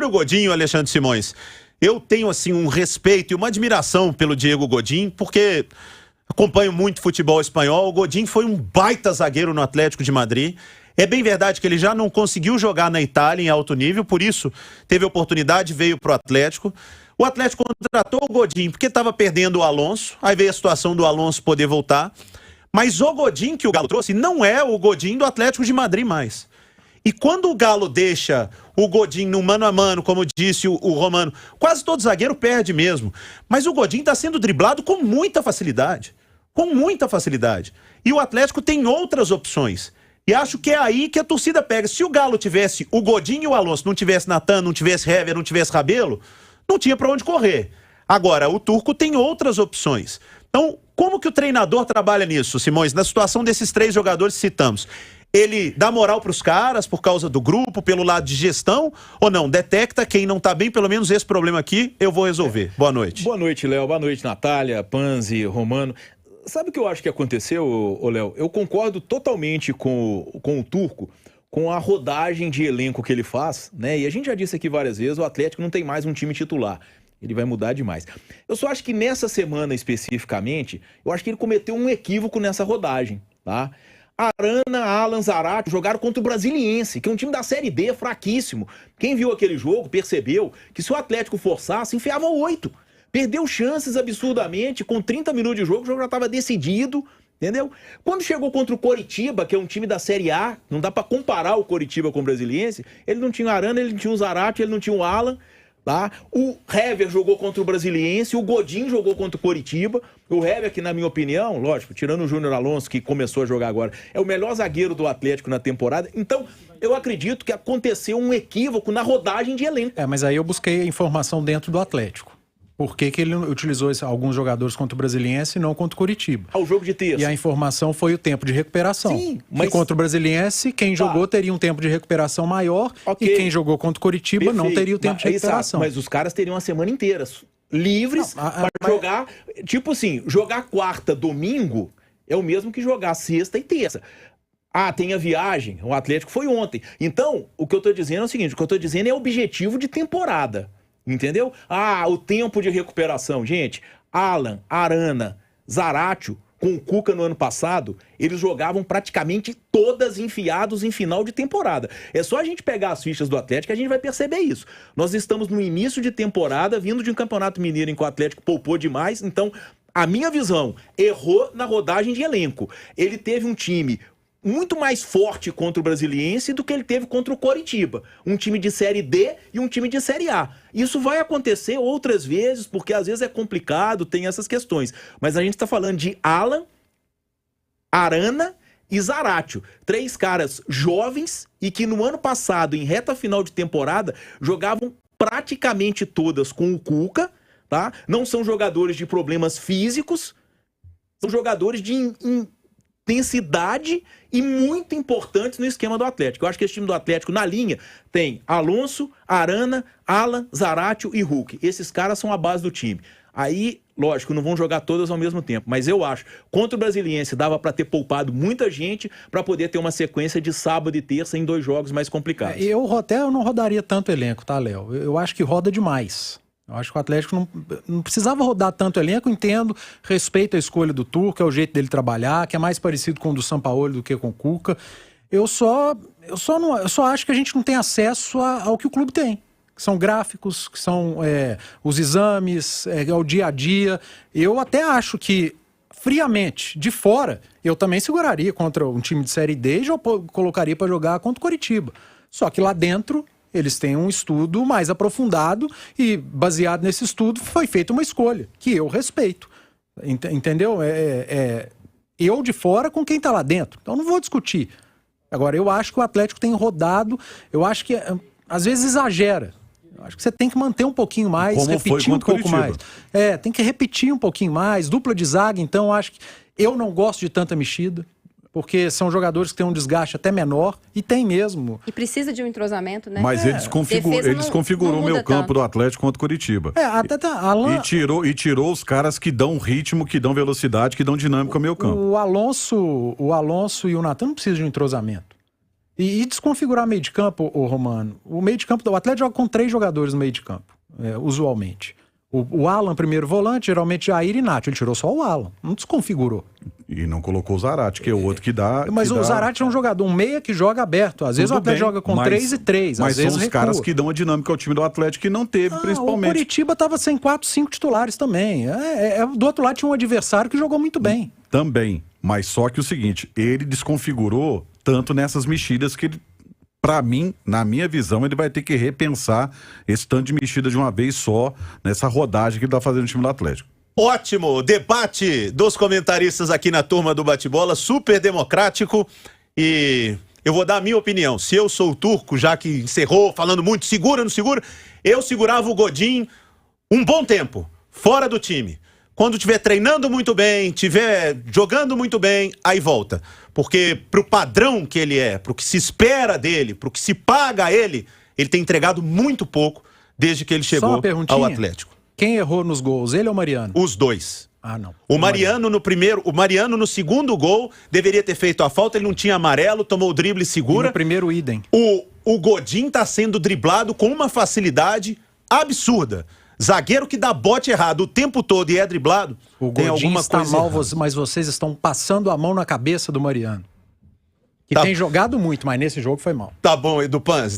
Sobre o Godinho, Alexandre Simões, eu tenho assim um respeito e uma admiração pelo Diego Godin, porque acompanho muito futebol espanhol. O Godin foi um baita zagueiro no Atlético de Madrid. É bem verdade que ele já não conseguiu jogar na Itália em alto nível, por isso teve oportunidade, veio pro Atlético. O Atlético contratou o Godin porque estava perdendo o Alonso, aí veio a situação do Alonso poder voltar. Mas o Godin que o Galo trouxe não é o Godin do Atlético de Madrid mais. E quando o Galo deixa o Godin no mano a mano, como disse o Romano, quase todo zagueiro perde mesmo. Mas o Godin está sendo driblado com muita facilidade. Com muita facilidade. E o Atlético tem outras opções. E acho que é aí que a torcida pega. Se o Galo tivesse o Godin e o Alonso, não tivesse Natan, não tivesse Hever, não tivesse Rabelo, não tinha para onde correr. Agora, o Turco tem outras opções. Então, como que o treinador trabalha nisso, Simões? Na situação desses 3 jogadores que citamos. Ele dá moral para os caras por causa do grupo, pelo lado de gestão, ou não? Detecta quem não está bem, pelo menos esse problema aqui eu vou resolver. Boa noite. Boa noite, Léo. Boa noite, Natália, Panzi, Romano. Sabe o que eu acho que aconteceu, Léo? Eu concordo totalmente com o Turco, com a rodagem de elenco que ele faz, né? E a gente já disse aqui várias vezes, o Atlético não tem mais um time titular. Ele vai mudar demais. Eu só acho que nessa semana especificamente, eu acho que ele cometeu um equívoco nessa rodagem, tá? Arana, Alan, Zarate jogaram contra o Brasiliense, que é um time da Série D fraquíssimo. Quem viu aquele jogo percebeu que se o Atlético forçasse, enfiava 8. Perdeu chances absurdamente, com 30 minutos de jogo, o jogo já estava decidido, entendeu? Quando chegou contra o Coritiba, que é um time da Série A, não dá para comparar o Coritiba com o Brasiliense, ele não tinha o Arana, ele não tinha o Zarate, ele não tinha o Alan. Tá? O Hever jogou contra o Brasiliense, o Godin jogou contra o Coritiba. O Hever, que na minha opinião, lógico, tirando o Júnior Alonso, que começou a jogar agora, é o melhor zagueiro do Atlético na temporada. Então, eu acredito que aconteceu um equívoco na rodagem de elenco. Mas aí eu busquei a informação dentro do Atlético. Por que ele utilizou alguns jogadores contra o Brasiliense e não contra o Coritiba? Ao jogo de terça. E a informação foi o tempo de recuperação. Sim, mas... Que contra o Brasiliense, quem jogou teria um tempo de recuperação maior, e quem jogou contra o Coritiba não teria o tempo de recuperação. Mas os caras teriam uma semana inteira livres para jogar. Tipo assim, jogar quarta, domingo é o mesmo que jogar sexta e terça. Ah, tem a viagem, o Atlético foi ontem. Então, o que eu tô dizendo é o seguinte, o que eu tô dizendo é objetivo de temporada. Entendeu? Ah, o tempo de recuperação. Gente, Alan, Arana, Zaratio, com o Cuca no ano passado, eles jogavam praticamente todas enfiados em final de temporada. É só a gente pegar as fichas do Atlético que a gente vai perceber isso. Nós estamos no início de temporada, vindo de um Campeonato Mineiro em que o Atlético poupou demais. Então, a minha visão, errou na rodagem de elenco. Ele teve um time muito mais forte contra o Brasiliense do que ele teve contra o Coritiba. Um time de Série D e um time de Série A. Isso vai acontecer outras vezes, porque às vezes é complicado, tem essas questões. Mas a gente está falando de Alan, Arana e Zaratio. 3 caras jovens e que no ano passado, em reta final de temporada, jogavam praticamente todas com o Cuca, tá? Não são jogadores de problemas físicos, são jogadores de intensidade e muito importantes no esquema do Atlético. Eu acho que esse time do Atlético, na linha, tem Alonso, Arana, Alan, Zaratio e Hulk. Esses caras são a base do time. Aí, lógico, não vão jogar todas ao mesmo tempo, mas eu acho, contra o Brasiliense dava para ter poupado muita gente para poder ter uma sequência de sábado e terça em 2 jogos mais complicados. Eu não rodaria tanto elenco, tá, Léo? Eu acho que roda demais. Eu acho que o Atlético não precisava rodar tanto elenco, entendo, respeito a escolha do Turco, é o jeito dele trabalhar, que é mais parecido com o do Sampaoli do que com o Cuca. Eu só acho que a gente não tem acesso ao que o clube tem. Que são gráficos, que são os exames, é o dia a dia. Eu até acho que, friamente, de fora, eu também seguraria contra um time de Série D e já colocaria para jogar contra o Coritiba. Só que lá dentro eles têm um estudo mais aprofundado e, baseado nesse estudo, foi feita uma escolha, que eu respeito. Entendeu? Eu de fora com quem está lá dentro. Então não vou discutir. Agora, eu acho que o Atlético tem rodado, eu acho que às vezes exagera. Eu acho que você tem que manter um pouquinho mais, como repetir um pouco mais. Tem que repetir um pouquinho mais. Dupla de zaga, então, eu acho que eu não gosto de tanta mexida. Porque são jogadores que têm um desgaste até menor, e tem mesmo. E precisa de um entrosamento, né? Mas ele desconfigurou o meio campo do Atlético contra o Coritiba. E tirou os caras que dão ritmo, que dão velocidade, que dão dinâmica ao meio campo. O Alonso e o Natan não precisam de um entrosamento. E desconfigurar meio de campo, ô Romano. O meio de campo, o Atlético joga com 3 jogadores no meio de campo, usualmente. O Alan, primeiro volante, geralmente Jair e Nacho. Ele tirou só o Alan, não desconfigurou. E não colocou o Zarate, que é o outro que dá... Mas que o dá... Zarate é um jogador, um meia que joga aberto. Às vezes o Atlético joga com 3 e 3, às mas vezes são os recua. caras que dão a dinâmica ao time do Atlético que não teve, principalmente. O Coritiba estava sem 4, 5 titulares também. Do outro lado tinha um adversário que jogou muito bem. Também, mas só que o seguinte, ele desconfigurou tanto nessas mexidas que ele... Pra mim, na minha visão, ele vai ter que repensar esse tanto de mexida de uma vez só nessa rodagem que ele tá fazendo no time do Atlético. Ótimo debate dos comentaristas aqui na turma do Bate-Bola, super democrático, e eu vou dar a minha opinião. Se eu sou o Turco, já que encerrou falando muito, segura, não segura, eu segurava o Godin um bom tempo, fora do time. Quando estiver treinando muito bem, estiver jogando muito bem, aí volta. Porque pro padrão que ele é, pro que se espera dele, pro que se paga a ele tem entregado muito pouco desde que ele chegou ao Atlético. Quem errou nos gols, ele ou o Mariano? Os dois. Ah, não. O Mariano no segundo gol deveria ter feito a falta, ele não tinha amarelo, tomou o drible e segura. E no primeiro idem. O Godin tá sendo driblado com uma facilidade absurda. Zagueiro que dá bote errado o tempo todo e é driblado, tem alguma está coisa mal, errada. mas vocês estão passando a mão na cabeça do Mariano. Que Tá. tem jogado muito, mas nesse jogo foi mal. Tá bom, Edu Panzi.